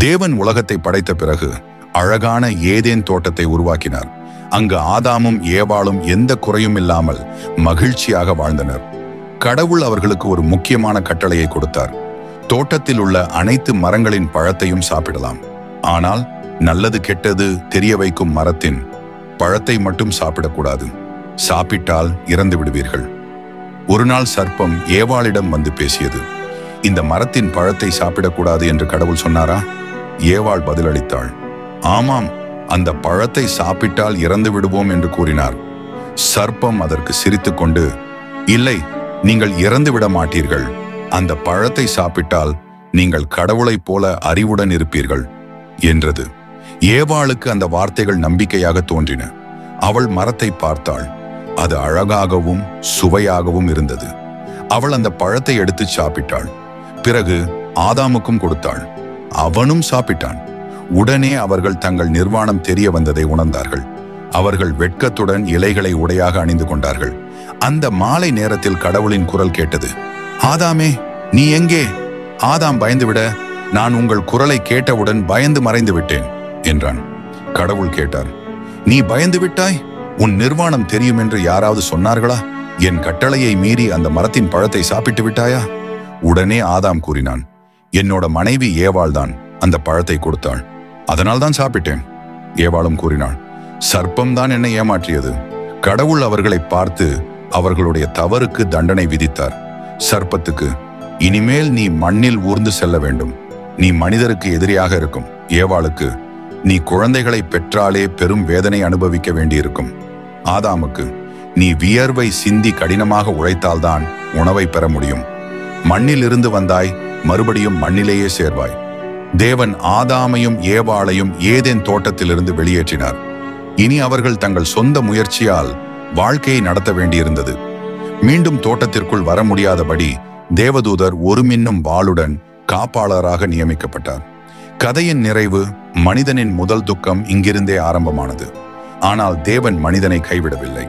தேவன் உலகத்தை படைத்த பிறகு அழகான ஏதேன் தோட்டத்தை உருவாக்கினார். அங்கு ஆதாமும் ஏவாளும் எந்த குறையும் இல்லாமல் மகிழ்ச்சியாக வாழ்ந்தனர். கடவுள் அவர்களுக்கு ஒரு முக்கியமான கட்டளையை கொடுத்தார். தோட்டத்தில் உள்ள அனைத்து மரங்களின் பழத்தையும் சாப்பிடலாம். ஆனால் நல்லது கெட்டது தெரிய வைக்கும் மரத்தின் பழத்தை மட்டும் சாப்பிடக்கூடாது. சாப்பிட்டால் இறந்து விடுவீர்கள். ஒரு நாள் சர்ப்பம் ஏவாளிடம் வந்து பேசியது. இந்த மரத்தின் பழத்தை சாப்பிடக்கூடாது என்று கடவுள் சொன்னாரா? ஏவாள் பதிலளித்தாள், ஆமாம், அந்த பழத்தை சாப்பிட்டால் இறந்து விடுவோம் என்று கூறினார். சர்ப்பம் அதற்கு சிரித்துக்கொண்டு, இல்லை, நீங்கள் இறந்து விட மாட்டீர்கள். அந்த பழத்தை சாப்பிட்டால் நீங்கள் கடவுளைப் போல அறிவுடன் இருப்பீர்கள் என்றது. ஏவாளுக்கு அந்த வார்த்தைகள் நம்பிக்கையாக தோன்றின. அவள் மரத்தை பார்த்தாள். அது அழகாகவும் சுவையாகவும் இருந்தது. அவள் அந்த பழத்தை எடுத்து சாப்பிட்டாள். பிறகு ஆதாமுக்கும் கொடுத்தாள். அவனும் சாப்பிட்டான். உடனே அவர்கள் தங்கள் நிர்வாணம் தெரிய வந்ததை உணர்ந்தார்கள். அவர்கள் வெட்கத்துடன் இலைகளை உடையாக அணிந்து கொண்டார்கள். அந்த மாலை நேரத்தில் கடவுளின் குரல் கேட்டது. ஆதாமே, நீ எங்கே? ஆதாம் பயந்துவிட, நான் உங்கள் குரலை கேட்டவுடன் பயந்து மறைந்து விட்டேன் என்றான். கடவுள் கேட்டார், நீ பயந்து விட்டாய்? உன் நிர்வாணம் தெரியும் என்று யாராவது சொன்னார்களா? என் கட்டளையை மீறி அந்த மரத்தின் பழத்தை சாப்பிட்டு விட்டாயா? உடனே ஆதாம் கூறினான், என்னோட மனைவி ஏவாள் தான் அந்த பழத்தை கொடுத்தாள், அதனால் தான் சாப்பிட்டேன். ஏவாளும் கூறினாள், சர்ப்பம் தான் என்னை ஏமாற்றியது. கடவுள் அவர்களை பார்த்து அவர்களுடைய தவறுக்கு தண்டனை விதித்தார். சர்ப்பத்துக்கு, இனிமேல் நீ மண்ணில் ஊர்ந்து செல்ல வேண்டும். நீ மனிதருக்கு எதிரியாக இருக்கும். ஏவாளுக்கு, நீ குழந்தைகளை பெற்றாலே பெரும் வேதனை அனுபவிக்க வேண்டியிருக்கும். ஆதாமுக்கு, நீ வியர்வை சிந்தி கடினமாக உழைத்தால்தான் உணவை பெற முடியும். மண்ணில் இருந்து வந்தாய், மறுபடியும் மண்ணிலேயே சேர்வாய். தேவன் ஆதாமையும் ஏவாளையும் ஏதேன் தோட்டத்திலிருந்து வெளியேற்றினார். இனி அவர்கள் தங்கள் சொந்த முயற்சியால் வாழ்க்கையை நடத்த வேண்டியிருந்தது. மீண்டும் தோட்டத்திற்குள் வர முடியாதபடி தேவதூதர் ஒரு மின்னும் வாளுடன் காப்பாளராக நியமிக்கப்பட்டார். கதையின் நிறைவு, மனிதனின் முதல் துக்கம் இங்கிருந்தே ஆரம்பமானது. ஆனால் தேவன் மனிதனை கைவிடவில்லை.